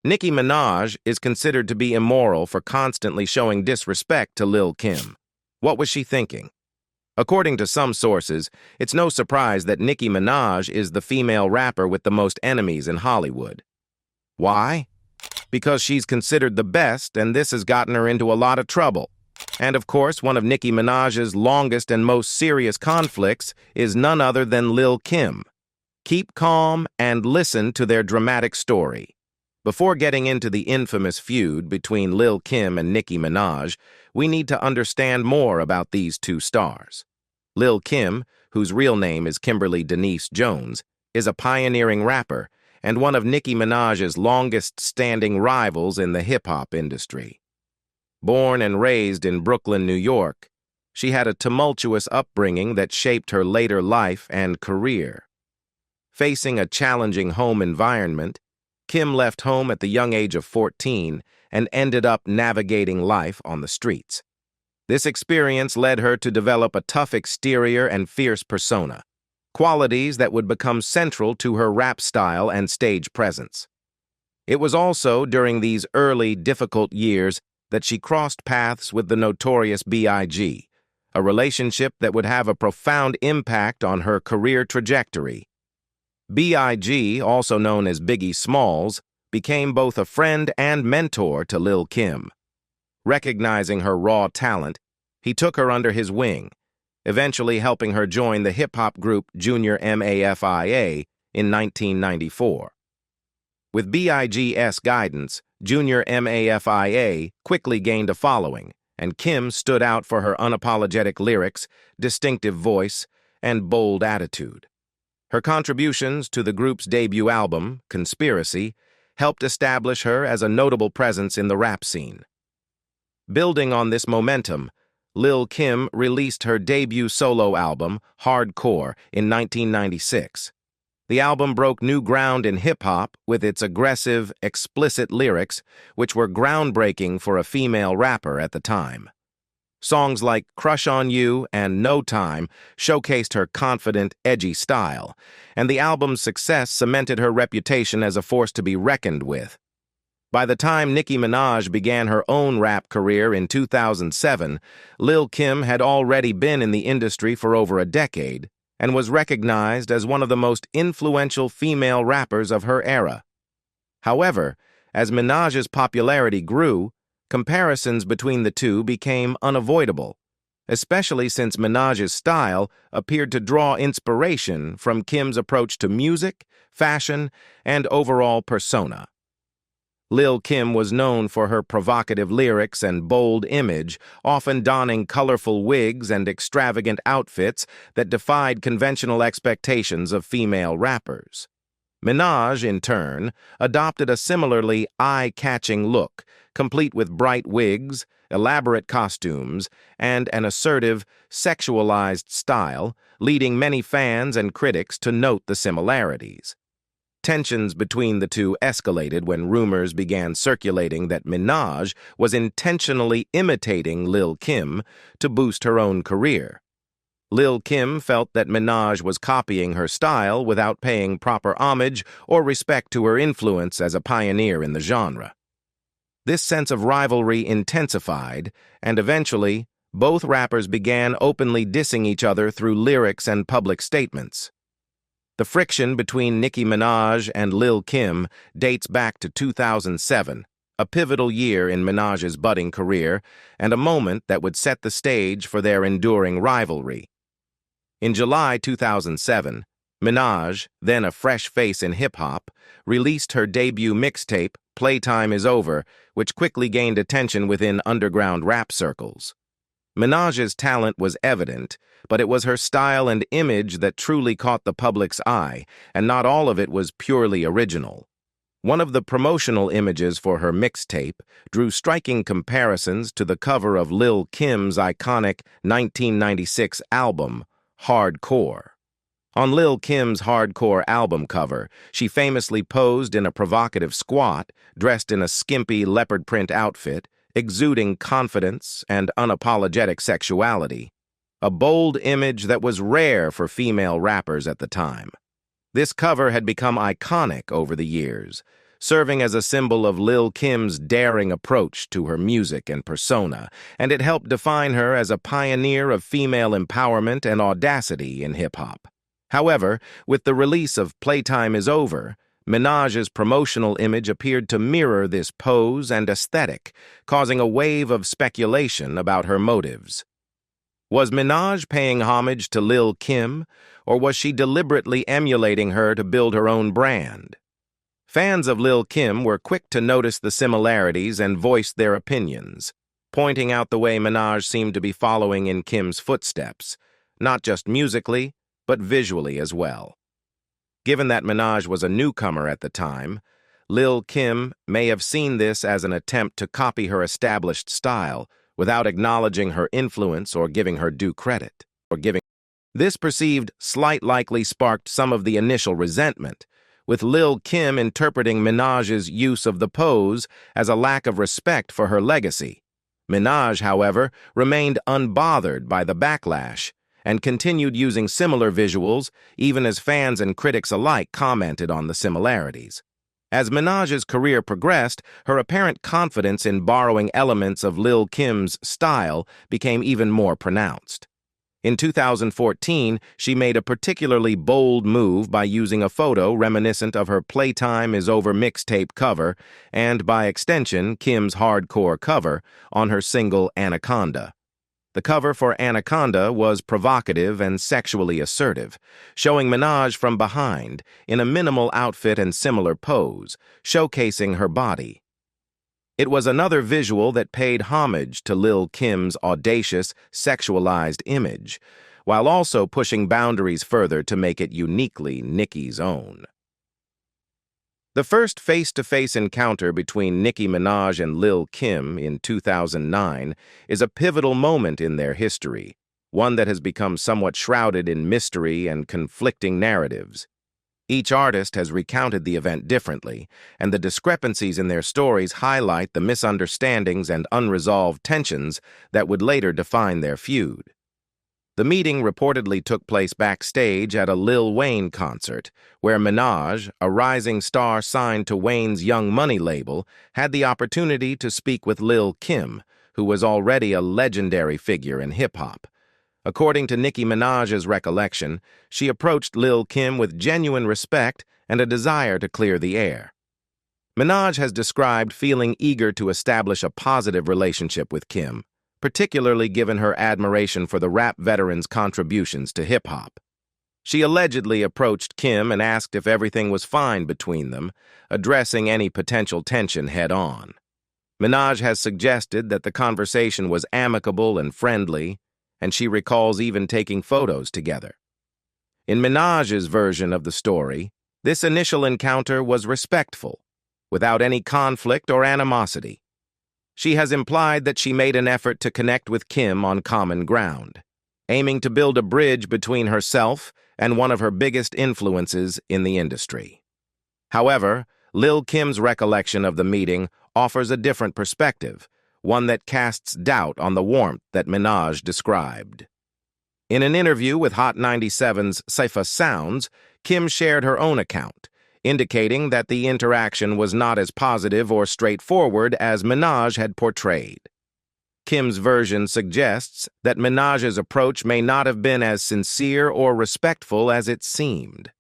Nicki Minaj is considered to be immoral for constantly showing disrespect to Lil Kim. What was she thinking? According to some sources, it's no surprise that Nicki Minaj is the female rapper with the most enemies in Hollywood. Why? Because she's considered the best, and this has gotten her into a lot of trouble. And of course, one of Nicki Minaj's longest and most serious conflicts is none other than Lil Kim. Keep calm and listen to their dramatic story. Before getting into the infamous feud between Lil Kim and Nicki Minaj, we need to understand more about these two stars. Lil Kim, whose real name is Kimberly Denise Jones, is a pioneering rapper and one of Nicki Minaj's longest-standing rivals in the hip-hop industry. Born and raised in Brooklyn, New York, she had a tumultuous upbringing that shaped her later life and career. Facing a challenging home environment, Kim left home at the young age of 14 and ended up navigating life on the streets. This experience led her to develop a tough exterior and fierce persona, qualities that would become central to her rap style and stage presence. It was also during these early, difficult years that she crossed paths with the notorious B.I.G., a relationship that would have a profound impact on her career trajectory. B.I.G., also known as Biggie Smalls, became both a friend and mentor to Lil Kim. Recognizing her raw talent, he took her under his wing, eventually helping her join the hip-hop group Junior Mafia in 1994. With B.I.G.'s guidance, Junior Mafia quickly gained a following, and Kim stood out for her unapologetic lyrics, distinctive voice, and bold attitude. Her contributions to the group's debut album, Conspiracy, helped establish her as a notable presence in the rap scene. Building on this momentum, Lil Kim released her debut solo album, Hardcore, in 1996. The album broke new ground in hip-hop with its aggressive, explicit lyrics, which were groundbreaking for a female rapper at the time. Songs like Crush on You and No Time showcased her confident, edgy style, and the album's success cemented her reputation as a force to be reckoned with. By the time Nicki Minaj began her own rap career in 2007, Lil Kim had already been in the industry for over a decade and was recognized as one of the most influential female rappers of her era. However, as Minaj's popularity grew, comparisons between the two became unavoidable, especially since Minaj's style appeared to draw inspiration from Kim's approach to music, fashion, and overall persona. Lil Kim was known for her provocative lyrics and bold image, often donning colorful wigs and extravagant outfits that defied conventional expectations of female rappers. Minaj, in turn, adopted a similarly eye-catching look, complete with bright wigs, elaborate costumes, and an assertive, sexualized style, leading many fans and critics to note the similarities. Tensions between the two escalated when rumors began circulating that Minaj was intentionally imitating Lil Kim to boost her own career. Lil Kim felt that Minaj was copying her style without paying proper homage or respect to her influence as a pioneer in the genre. This sense of rivalry intensified, and eventually, both rappers began openly dissing each other through lyrics and public statements. The friction between Nicki Minaj and Lil Kim dates back to 2007, a pivotal year in Minaj's budding career and a moment that would set the stage for their enduring rivalry. In July 2007, Minaj, then a fresh face in hip-hop, released her debut mixtape, Playtime Is Over, which quickly gained attention within underground rap circles. Minaj's talent was evident, but it was her style and image that truly caught the public's eye, and not all of it was purely original. One of the promotional images for her mixtape drew striking comparisons to the cover of Lil Kim's iconic 1996 album, Hardcore. On Lil Kim's Hardcore album cover, she famously posed in a provocative squat, dressed in a skimpy leopard print outfit, exuding confidence and unapologetic sexuality, a bold image that was rare for female rappers at the time. This cover had become iconic over the years, serving as a symbol of Lil Kim's daring approach to her music and persona, and it helped define her as a pioneer of female empowerment and audacity in hip-hop. However, with the release of Playtime Is Over, Minaj's promotional image appeared to mirror this pose and aesthetic, causing a wave of speculation about her motives. Was Minaj paying homage to Lil Kim, or was she deliberately emulating her to build her own brand? Fans of Lil Kim were quick to notice the similarities and voiced their opinions, pointing out the way Minaj seemed to be following in Kim's footsteps, not just musically, but visually as well. Given that Minaj was a newcomer at the time, Lil Kim may have seen this as an attempt to copy her established style without acknowledging her influence or giving her due credit. This perceived slight likely sparked some of the initial resentment, with Lil Kim interpreting Minaj's use of the pose as a lack of respect for her legacy. Minaj, however, remained unbothered by the backlash and continued using similar visuals even as fans and critics alike commented on the similarities. As Minaj's career progressed, her apparent confidence in borrowing elements of Lil Kim's style became even more pronounced. In 2014, she made a particularly bold move by using a photo reminiscent of her Playtime Is Over mixtape cover and, by extension, Kim's hardcore cover on her single Anaconda. The cover for Anaconda was provocative and sexually assertive, showing Minaj from behind in a minimal outfit and similar pose, showcasing her body. It was another visual that paid homage to Lil Kim's audacious, sexualized image, while also pushing boundaries further to make it uniquely Nicki's own. The first face-to-face encounter between Nicki Minaj and Lil Kim in 2009 is a pivotal moment in their history, one that has become somewhat shrouded in mystery and conflicting narratives. Each artist has recounted the event differently, and the discrepancies in their stories highlight the misunderstandings and unresolved tensions that would later define their feud. The meeting reportedly took place backstage at a Lil Wayne concert, where Minaj, a rising star signed to Wayne's Young Money label, had the opportunity to speak with Lil Kim, who was already a legendary figure in hip-hop. According to Nicki Minaj's recollection, she approached Lil Kim with genuine respect and a desire to clear the air. Minaj has described feeling eager to establish a positive relationship with Kim, particularly given her admiration for the rap veteran's contributions to hip-hop. She allegedly approached Kim and asked if everything was fine between them, addressing any potential tension head-on. Minaj has suggested that the conversation was amicable and friendly, and she recalls even taking photos together. In Minaj's version of the story, this initial encounter was respectful, without any conflict or animosity. She has implied that she made an effort to connect with Kim on common ground, aiming to build a bridge between herself and one of her biggest influences in the industry. However, Lil Kim's recollection of the meeting offers a different perspective, one that casts doubt on the warmth that Minaj described. In an interview with Hot 97's Cypher Sounds, Kim shared her own account, indicating that the interaction was not as positive or straightforward as Minaj had portrayed. Kim's version suggests that Minaj's approach may not have been as sincere or respectful as it seemed.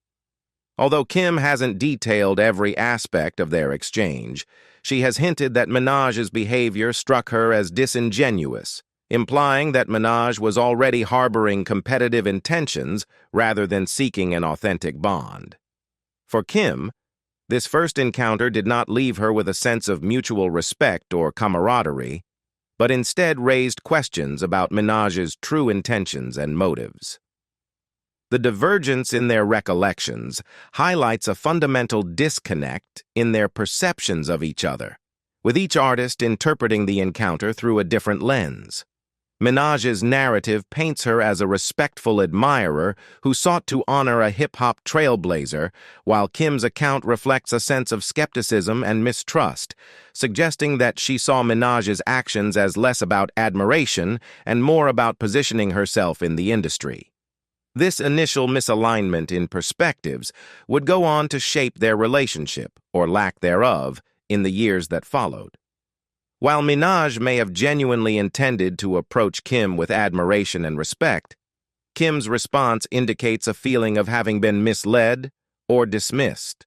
Although Kim hasn't detailed every aspect of their exchange, she has hinted that Minaj's behavior struck her as disingenuous, implying that Minaj was already harboring competitive intentions rather than seeking an authentic bond. For Kim, this first encounter did not leave her with a sense of mutual respect or camaraderie, but instead raised questions about Minaj's true intentions and motives. The divergence in their recollections highlights a fundamental disconnect in their perceptions of each other, with each artist interpreting the encounter through a different lens. Minaj's narrative paints her as a respectful admirer who sought to honor a hip-hop trailblazer, while Kim's account reflects a sense of skepticism and mistrust, suggesting that she saw Minaj's actions as less about admiration and more about positioning herself in the industry. This initial misalignment in perspectives would go on to shape their relationship, or lack thereof, in the years that followed. While Minaj may have genuinely intended to approach Kim with admiration and respect, Kim's response indicates a feeling of having been misled or dismissed.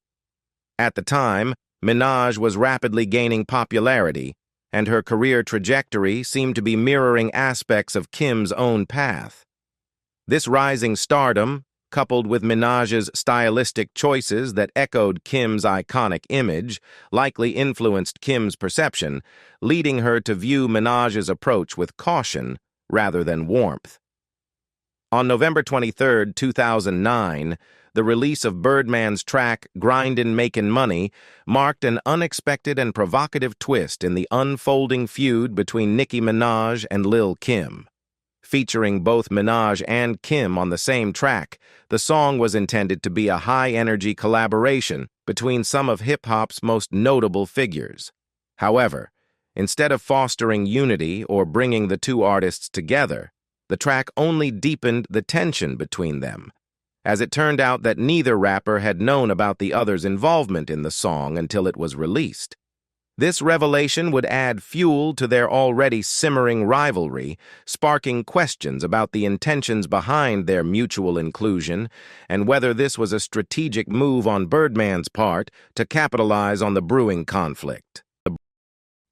At the time, Minaj was rapidly gaining popularity, and her career trajectory seemed to be mirroring aspects of Kim's own path. This rising stardom, coupled with Minaj's stylistic choices that echoed Kim's iconic image, likely influenced Kim's perception, leading her to view Minaj's approach with caution rather than warmth. On November 23, 2009, the release of Birdman's track Grindin' Makin' Money marked an unexpected and provocative twist in the unfolding feud between Nicki Minaj and Lil Kim. Featuring both Minaj and Kim on the same track, the song was intended to be a high-energy collaboration between some of hip-hop's most notable figures. However, instead of fostering unity or bringing the two artists together, the track only deepened the tension between them, as it turned out that neither rapper had known about the other's involvement in the song until it was released. This revelation would add fuel to their already simmering rivalry, sparking questions about the intentions behind their mutual inclusion and whether this was a strategic move on Birdman's part to capitalize on the brewing conflict.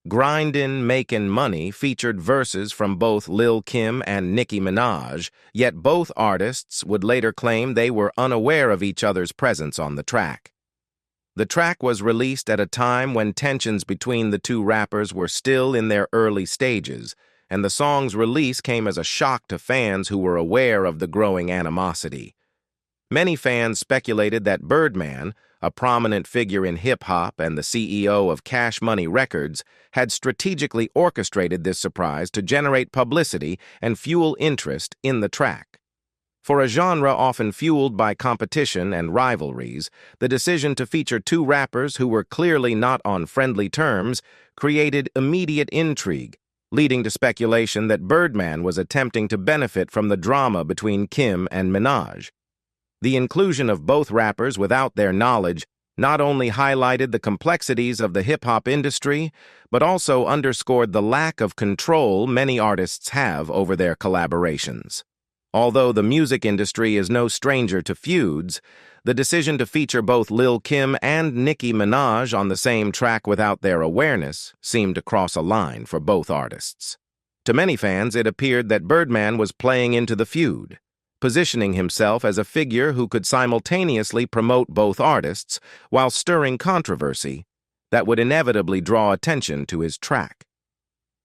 Grindin' Makin' Money featured verses from both Lil Kim and Nicki Minaj, yet both artists would later claim they were unaware of each other's presence on the track. The track was released at a time when tensions between the two rappers were still in their early stages, and the song's release came as a shock to fans who were aware of the growing animosity. Many fans speculated that Birdman, a prominent figure in hip-hop and the CEO of Cash Money Records, had strategically orchestrated this surprise to generate publicity and fuel interest in the track. For a genre often fueled by competition and rivalries, the decision to feature two rappers who were clearly not on friendly terms created immediate intrigue, leading to speculation that Birdman was attempting to benefit from the drama between Kim and Minaj. The inclusion of both rappers without their knowledge not only highlighted the complexities of the hip-hop industry, but also underscored the lack of control many artists have over their collaborations. Although the music industry is no stranger to feuds, the decision to feature both Lil Kim and Nicki Minaj on the same track without their awareness seemed to cross a line for both artists. To many fans, it appeared that Birdman was playing into the feud, positioning himself as a figure who could simultaneously promote both artists while stirring controversy that would inevitably draw attention to his track.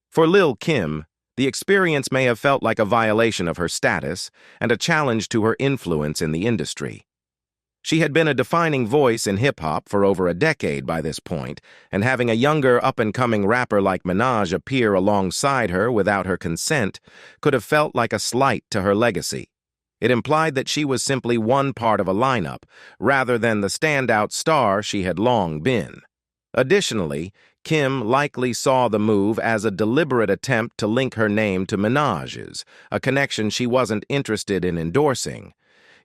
For Lil Kim, the experience may have felt like a violation of her status and a challenge to her influence in the industry. She had been a defining voice in hip-hop for over a decade by this point, and having a younger, up-and-coming rapper like Minaj appear alongside her without her consent could have felt like a slight to her legacy. It implied that she was simply one part of a lineup, rather than the standout star she had long been. Additionally, Kim likely saw the move as a deliberate attempt to link her name to Minaj's, a connection she wasn't interested in endorsing.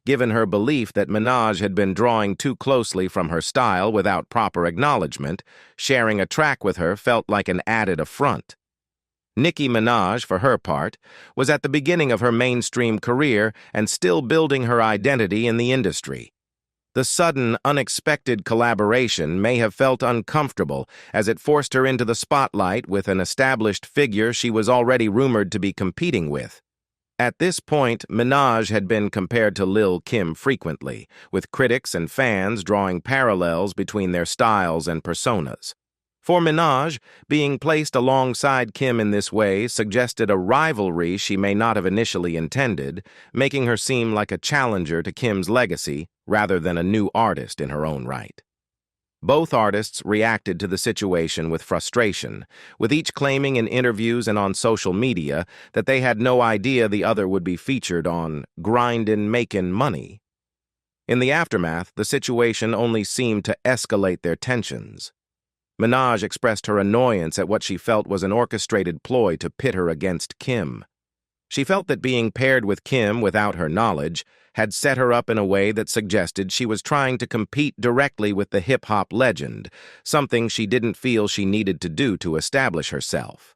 Given her belief that Minaj had been drawing too closely from her style without proper acknowledgement, sharing a track with her felt like an added affront. Nicki Minaj, for her part, was at the beginning of her mainstream career and still building her identity in the industry. The sudden, unexpected collaboration may have felt uncomfortable as it forced her into the spotlight with an established figure she was already rumored to be competing with. At this point, Minaj had been compared to Lil Kim frequently, with critics and fans drawing parallels between their styles and personas. For Minaj, being placed alongside Kim in this way suggested a rivalry she may not have initially intended, making her seem like a challenger to Kim's legacy rather than a new artist in her own right. Both artists reacted to the situation with frustration, with each claiming in interviews and on social media that they had no idea the other would be featured on Grindin' Makin' Money. In the aftermath, the situation only seemed to escalate their tensions. Minaj expressed her annoyance at what she felt was an orchestrated ploy to pit her against Kim. She felt that being paired with Kim without her knowledge had set her up in a way that suggested she was trying to compete directly with the hip-hop legend, something she didn't feel she needed to do to establish herself.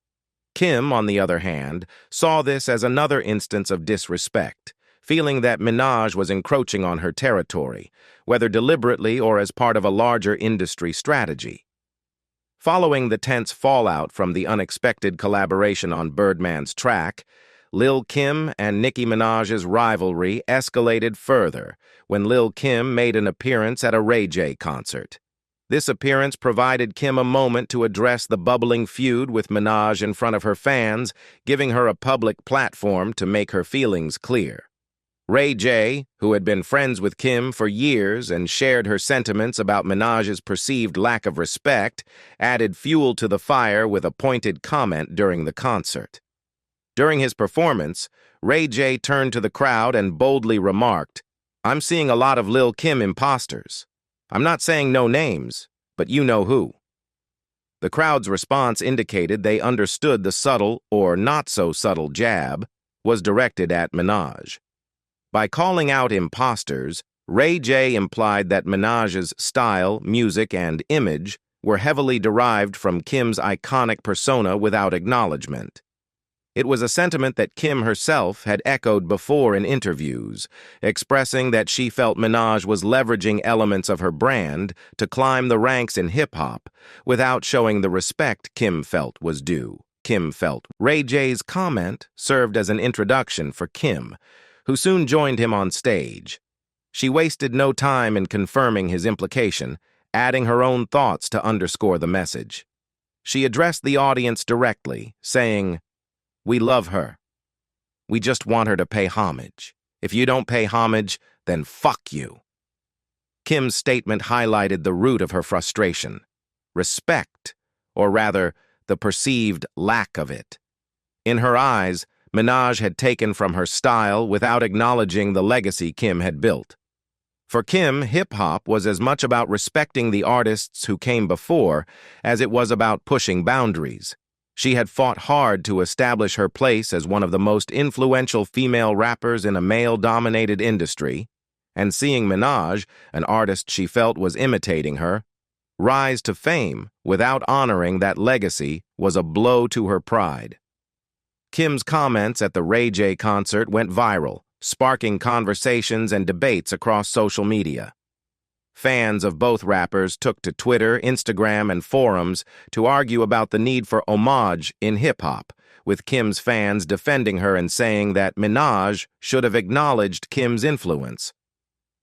Kim, on the other hand, saw this as another instance of disrespect, feeling that Minaj was encroaching on her territory, whether deliberately or as part of a larger industry strategy. Following the tense fallout from the unexpected collaboration on Birdman's track, Lil Kim and Nicki Minaj's rivalry escalated further when Lil Kim made an appearance at a Ray J concert. This appearance provided Kim a moment to address the bubbling feud with Minaj in front of her fans, giving her a public platform to make her feelings clear. Ray J, who had been friends with Kim for years and shared her sentiments about Minaj's perceived lack of respect, added fuel to the fire with a pointed comment during the concert. During his performance, Ray J turned to the crowd and boldly remarked, "I'm seeing a lot of Lil Kim imposters. I'm not saying no names, but you know who." The crowd's response indicated they understood the subtle or not-so-subtle jab was directed at Minaj. By calling out imposters, Ray J implied that Minaj's style, music, and image were heavily derived from Kim's iconic persona without acknowledgement. It was a sentiment that Kim herself had echoed before in interviews, expressing that she felt Minaj was leveraging elements of her brand to climb the ranks in hip-hop without showing the respect Kim felt was due. Ray J's comment served as an introduction for Kim, who soon joined him on stage. She wasted no time in confirming his implication, adding her own thoughts to underscore the message. She addressed the audience directly, saying, "We love her. We just want her to pay homage. If you don't pay homage, then fuck you." Kim's statement highlighted the root of her frustration: respect, or rather, the perceived lack of it. In her eyes, Minaj had taken from her style without acknowledging the legacy Kim had built. For Kim, hip-hop was as much about respecting the artists who came before as it was about pushing boundaries. She had fought hard to establish her place as one of the most influential female rappers in a male-dominated industry, and seeing Minaj, an artist she felt was imitating her, rise to fame without honoring that legacy was a blow to her pride. Kim's comments at the Ray J concert went viral, sparking conversations and debates across social media. Fans of both rappers took to Twitter, Instagram, and forums to argue about the need for homage in hip-hop, with Kim's fans defending her and saying that Minaj should have acknowledged Kim's influence.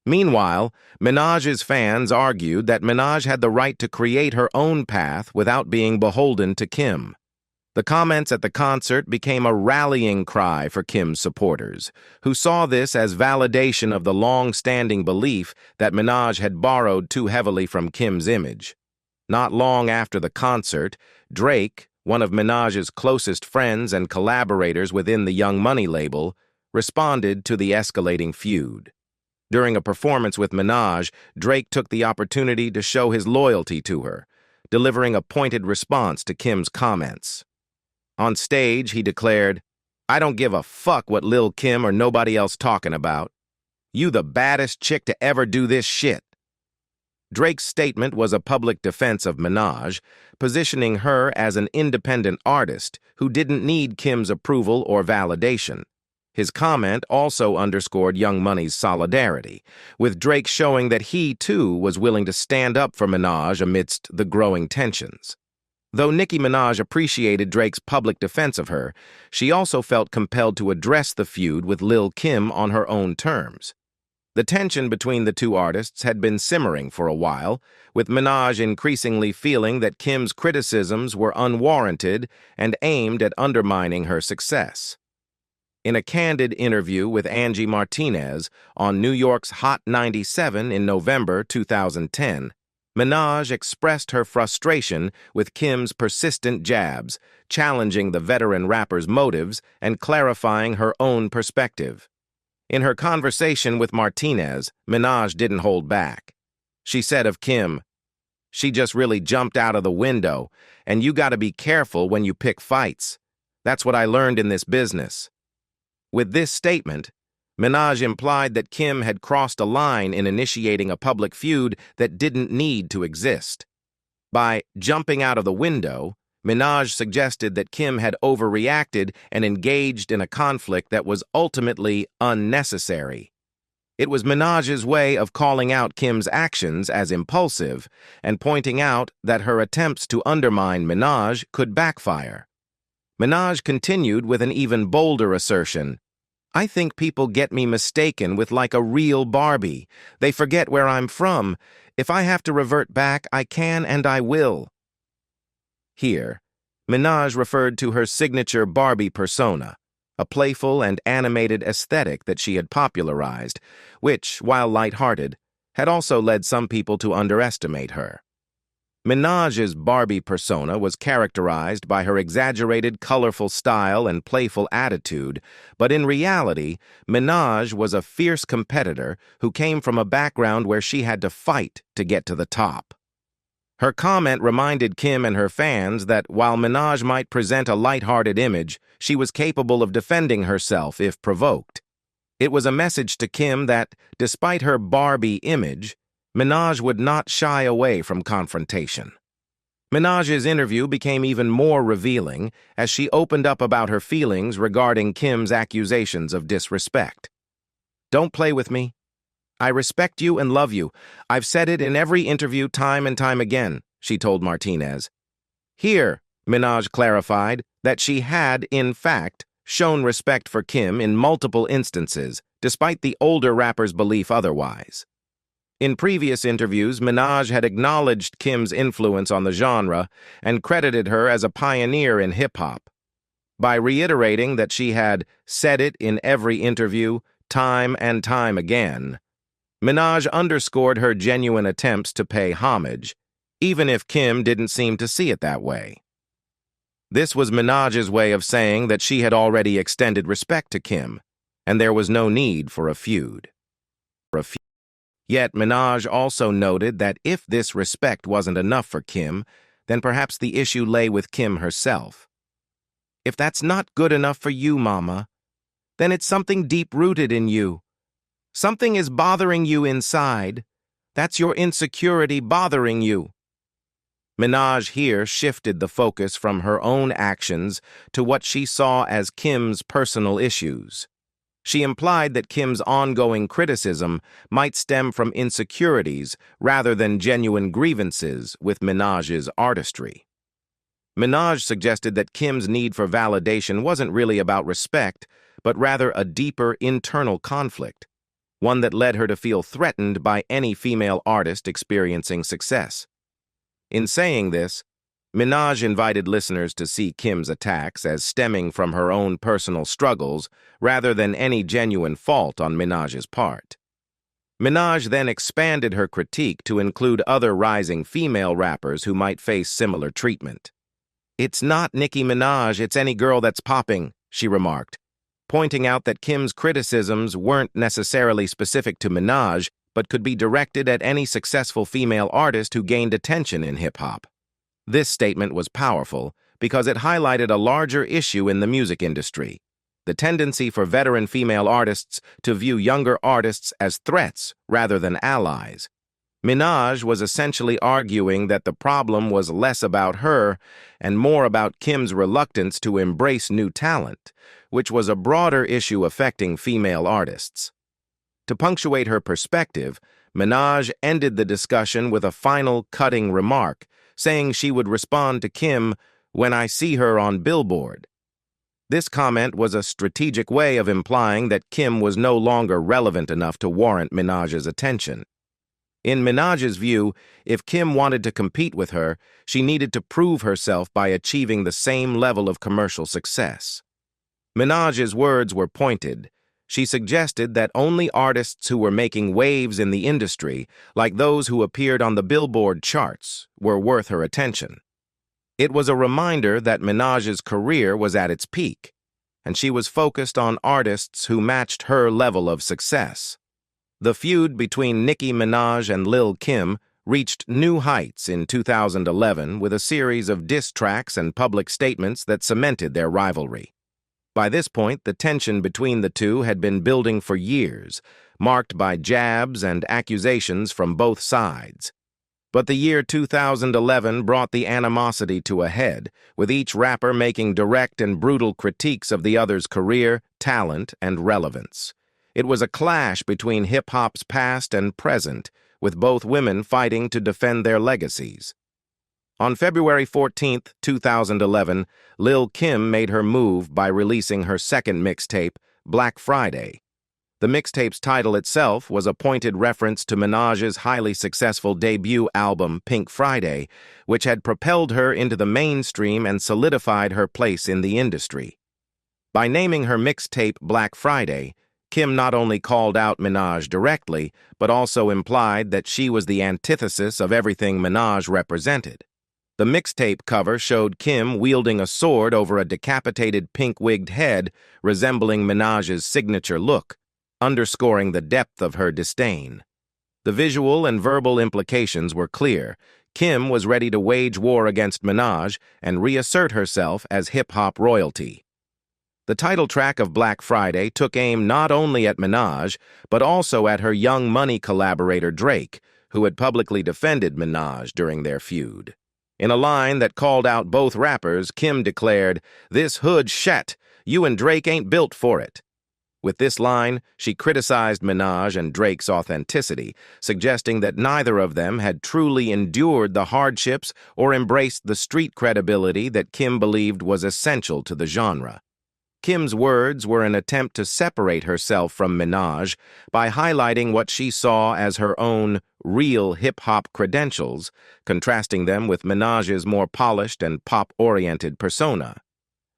Meanwhile, Minaj's fans argued that Minaj had the right to create her own path without being beholden to Kim. The comments at the concert became a rallying cry for Kim's supporters, who saw this as validation of the long-standing belief that Minaj had borrowed too heavily from Kim's image. Not long after the concert, Drake, one of Minaj's closest friends and collaborators within the Young Money label, responded to the escalating feud. During a performance with Minaj, Drake took the opportunity to show his loyalty to her, delivering a pointed response to Kim's comments. On stage, he declared, "I don't give a fuck what Lil Kim or nobody else talking about. You the baddest chick to ever do this shit." Drake's statement was a public defense of Minaj, positioning her as an independent artist who didn't need Kim's approval or validation. His comment also underscored Young Money's solidarity, with Drake showing that he, too, was willing to stand up for Minaj amidst the growing tensions. Though Nicki Minaj appreciated Drake's public defense of her, she also felt compelled to address the feud with Lil Kim on her own terms. The tension between the two artists had been simmering for a while, with Minaj increasingly feeling that Kim's criticisms were unwarranted and aimed at undermining her success. In a candid interview with Angie Martinez on New York's Hot 97 in November 2010, Minaj expressed her frustration with Kim's persistent jabs, challenging the veteran rapper's motives and clarifying her own perspective. In her conversation with Martinez, Minaj didn't hold back. She said of Kim, "She just really jumped out of the window, and you gotta be careful when you pick fights. That's what I learned in this business." With this statement, Minaj implied that Kim had crossed a line in initiating a public feud that didn't need to exist. By jumping out of the window, Minaj suggested that Kim had overreacted and engaged in a conflict that was ultimately unnecessary. It was Minaj's way of calling out Kim's actions as impulsive and pointing out that her attempts to undermine Minaj could backfire. Minaj continued with an even bolder assertion. "I think people get me mistaken with like a real Barbie. They forget where I'm from. If I have to revert back, I can and I will." Here, Minaj referred to her signature Barbie persona, a playful and animated aesthetic that she had popularized, which, while lighthearted, had also led some people to underestimate her. Minaj's Barbie persona was characterized by her exaggerated, colorful style and playful attitude, but in reality, Minaj was a fierce competitor who came from a background where she had to fight to get to the top. Her comment reminded Kim and her fans that while Minaj might present a lighthearted image, she was capable of defending herself if provoked. It was a message to Kim that, despite her Barbie image, Minaj would not shy away from confrontation. Minaj's interview became even more revealing as she opened up about her feelings regarding Kim's accusations of disrespect. "Don't play with me. I respect you and love you. I've said it in every interview time and time again," she told Martinez. Here, Minaj clarified that she had, in fact, shown respect for Kim in multiple instances, despite the older rapper's belief otherwise. In previous interviews, Minaj had acknowledged Kim's influence on the genre and credited her as a pioneer in hip-hop. By reiterating that she had said it in every interview, time and time again, Minaj underscored her genuine attempts to pay homage, even if Kim didn't seem to see it that way. This was Minaj's way of saying that she had already extended respect to Kim, and there was no need for a feud. Yet Minaj also noted that if this respect wasn't enough for Kim, then perhaps the issue lay with Kim herself. "If that's not good enough for you, Mama, then it's something deep-rooted in you. Something is bothering you inside. That's your insecurity bothering you." Minaj here shifted the focus from her own actions to what she saw as Kim's personal issues. She implied that Kim's ongoing criticism might stem from insecurities rather than genuine grievances with Minaj's artistry. Minaj suggested that Kim's need for validation wasn't really about respect, but rather a deeper internal conflict, one that led her to feel threatened by any female artist experiencing success. In saying this, Minaj invited listeners to see Kim's attacks as stemming from her own personal struggles rather than any genuine fault on Minaj's part. Minaj then expanded her critique to include other rising female rappers who might face similar treatment. "It's not Nicki Minaj, it's any girl that's popping," she remarked, pointing out that Kim's criticisms weren't necessarily specific to Minaj, but could be directed at any successful female artist who gained attention in hip-hop. This statement was powerful because it highlighted a larger issue in the music industry, the tendency for veteran female artists to view younger artists as threats rather than allies. Minaj was essentially arguing that the problem was less about her and more about Kim's reluctance to embrace new talent, which was a broader issue affecting female artists. To punctuate her perspective, Minaj ended the discussion with a final cutting remark, saying she would respond to Kim when I see her on Billboard. This comment was a strategic way of implying that Kim was no longer relevant enough to warrant Minaj's attention. In Minaj's view, if Kim wanted to compete with her, she needed to prove herself by achieving the same level of commercial success. Minaj's words were pointed. She suggested that only artists who were making waves in the industry, like those who appeared on the Billboard charts, were worth her attention. It was a reminder that Minaj's career was at its peak, and she was focused on artists who matched her level of success. The feud between Nicki Minaj and Lil Kim reached new heights in 2011 with a series of diss tracks and public statements that cemented their rivalry. By this point, the tension between the two had been building for years, marked by jabs and accusations from both sides. But the year 2011 brought the animosity to a head, with each rapper making direct and brutal critiques of the other's career, talent, and relevance. It was a clash between hip-hop's past and present, with both women fighting to defend their legacies. On February 14, 2011, Lil Kim made her move by releasing her second mixtape, Black Friday. The mixtape's title itself was a pointed reference to Minaj's highly successful debut album, Pink Friday, which had propelled her into the mainstream and solidified her place in the industry. By naming her mixtape Black Friday, Kim not only called out Minaj directly, but also implied that she was the antithesis of everything Minaj represented. The mixtape cover showed Kim wielding a sword over a decapitated pink-wigged head resembling Minaj's signature look, underscoring the depth of her disdain. The visual and verbal implications were clear. Kim was ready to wage war against Minaj and reassert herself as hip-hop royalty. The title track of Black Friday took aim not only at Minaj, but also at her Young Money collaborator Drake, who had publicly defended Minaj during their feud. In a line that called out both rappers, Kim declared, "This hood shet, you and Drake ain't built for it." With this line, she criticized Minaj and Drake's authenticity, suggesting that neither of them had truly endured the hardships or embraced the street credibility that Kim believed was essential to the genre. Kim's words were an attempt to separate herself from Minaj by highlighting what she saw as her own real hip-hop credentials, contrasting them with Minaj's more polished and pop-oriented persona.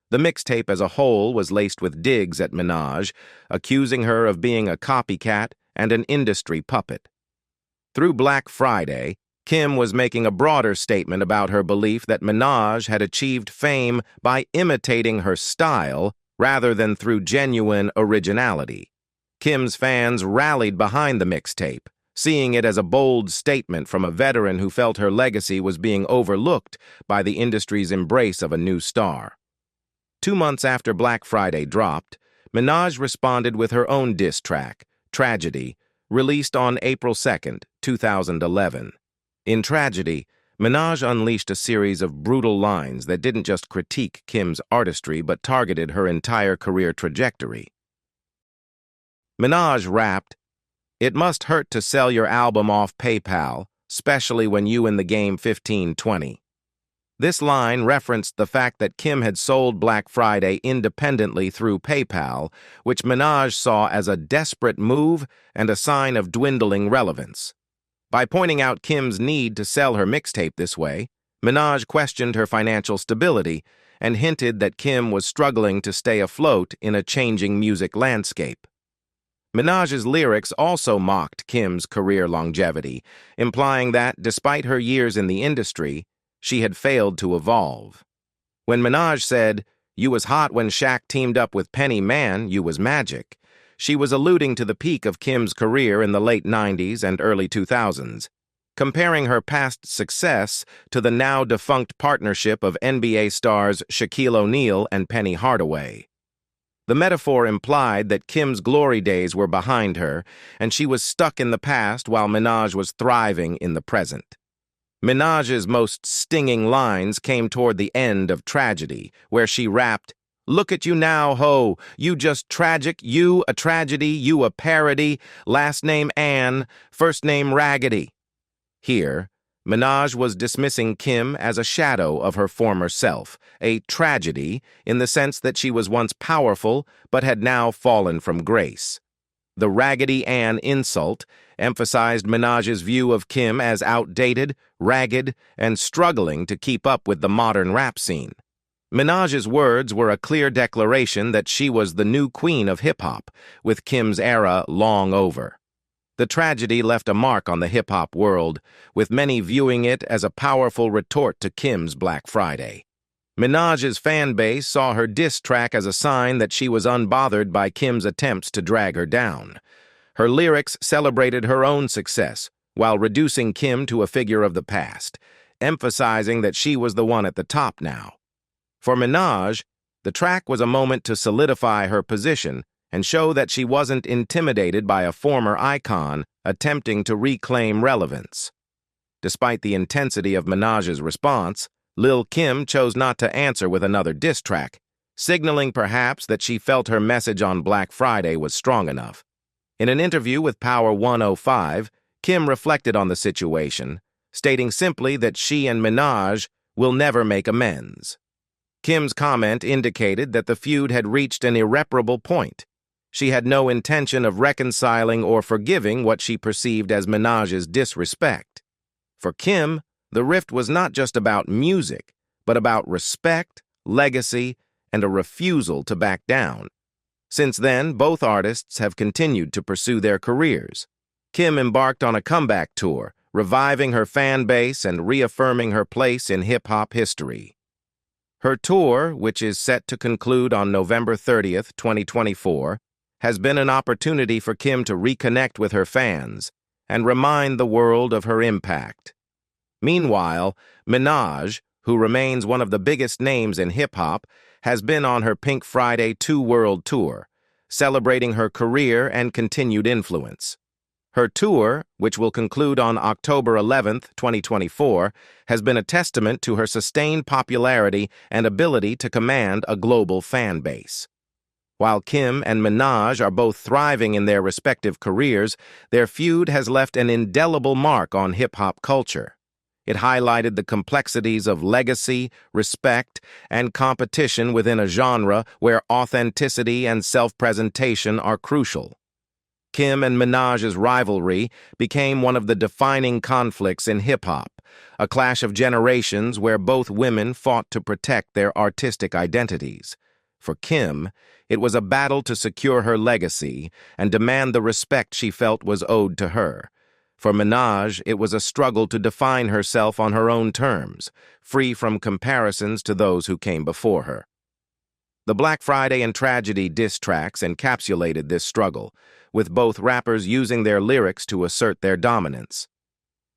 The mixtape as a whole was laced with digs at Minaj, accusing her of being a copycat and an industry puppet. Through Black Friday, Kim was making a broader statement about her belief that Minaj had achieved fame by imitating her style rather than through genuine originality. Kim's fans rallied behind the mixtape, seeing it as a bold statement from a veteran who felt her legacy was being overlooked by the industry's embrace of a new star. 2 months after Black Friday dropped, Minaj responded with her own diss track, Tragedy, released on April 2, 2011. In Tragedy, Minaj unleashed a series of brutal lines that didn't just critique Kim's artistry but targeted her entire career trajectory. Minaj rapped, "It must hurt to sell your album off PayPal, especially when you in the game 15-20. This line referenced the fact that Kim had sold Black Friday independently through PayPal, which Minaj saw as a desperate move and a sign of dwindling relevance. By pointing out Kim's need to sell her mixtape this way, Minaj questioned her financial stability and hinted that Kim was struggling to stay afloat in a changing music landscape. Minaj's lyrics also mocked Kim's career longevity, implying that, despite her years in the industry, she had failed to evolve. When Minaj said, "You was hot when Shaq teamed up with Penny Man, you was magic," she was alluding to the peak of Kim's career in the late 90s and early 2000s, comparing her past success to the now-defunct partnership of NBA stars Shaquille O'Neal and Penny Hardaway. The metaphor implied that Kim's glory days were behind her, and she was stuck in the past while Minaj was thriving in the present. Minaj's most stinging lines came toward the end of Tragedy, where she rapped, "Look at you now, ho, you just tragic, you a tragedy, you a parody, last name Ann, first name Raggedy." Here, Minaj was dismissing Kim as a shadow of her former self, a tragedy in the sense that she was once powerful but had now fallen from grace. The Raggedy Ann insult emphasized Minaj's view of Kim as outdated, ragged, and struggling to keep up with the modern rap scene. Minaj's words were a clear declaration that she was the new queen of hip-hop, with Kim's era long over. The tragedy left a mark on the hip-hop world, with many viewing it as a powerful retort to Kim's Black Friday. Minaj's fan base saw her diss track as a sign that she was unbothered by Kim's attempts to drag her down. Her lyrics celebrated her own success, while reducing Kim to a figure of the past, emphasizing that she was the one at the top now. For Minaj, The track was a moment to solidify her position and show that she wasn't intimidated by a former icon attempting to reclaim relevance. Despite the intensity of Minaj's response, Lil Kim chose not to answer with another diss track, signaling perhaps that she felt her message on Black Friday was strong enough. In an interview with Power 105, Kim reflected on the situation, stating simply that she and Minaj will never make amends. Kim's comment indicated that the feud had reached an irreparable point. She had no intention of reconciling or forgiving what she perceived as Minaj's disrespect. For Kim, the rift was not just about music, but about respect, legacy, and a refusal to back down. Since then, both artists have continued to pursue their careers. Kim embarked on a comeback tour, reviving her fan base and reaffirming her place in hip-hop history. Her tour, which is set to conclude on November 30th, 2024, has been an opportunity for Kim to reconnect with her fans and remind the world of her impact. Meanwhile, Minaj, who remains one of the biggest names in hip-hop, has been on her Pink Friday 2 World Tour, celebrating her career and continued influence. Her tour, which will conclude on October 11th, 2024, has been a testament to her sustained popularity and ability to command a global fan base. While Kim and Minaj are both thriving in their respective careers, their feud has left an indelible mark on hip-hop culture. It highlighted the complexities of legacy, respect, and competition within a genre where authenticity and self-presentation are crucial. Kim and Minaj's rivalry became one of the defining conflicts in hip-hop, a clash of generations where both women fought to protect their artistic identities. For Kim, it was a battle to secure her legacy and demand the respect she felt was owed to her. For Minaj, it was a struggle to define herself on her own terms, free from comparisons to those who came before her. The Black Friday and Tragedy diss tracks encapsulated this struggle, with both rappers using their lyrics to assert their dominance.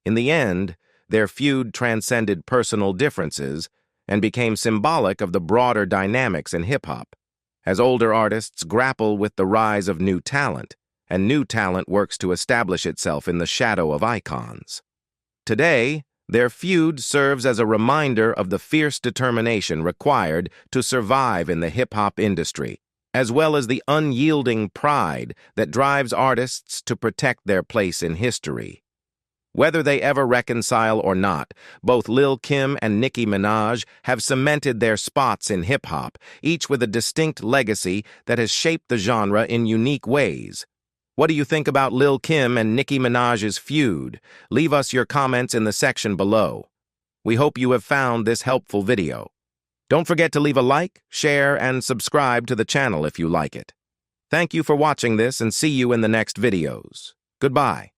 In the end, their feud transcended personal differences and became symbolic of the broader dynamics in hip-hop, as older artists grapple with the rise of new talent, and new talent works to establish itself in the shadow of icons. Today, their feud serves as a reminder of the fierce determination required to survive in the hip-hop industry, as well as the unyielding pride that drives artists to protect their place in history. Whether they ever reconcile or not, both Lil Kim and Nicki Minaj have cemented their spots in hip-hop, each with a distinct legacy that has shaped the genre in unique ways. What do you think about Lil Kim and Nicki Minaj's feud? Leave us your comments in the section below. We hope you have found this helpful video. Don't forget to leave a like, share, and subscribe to the channel if you like it. Thank you for watching this and see you in the next videos. Goodbye.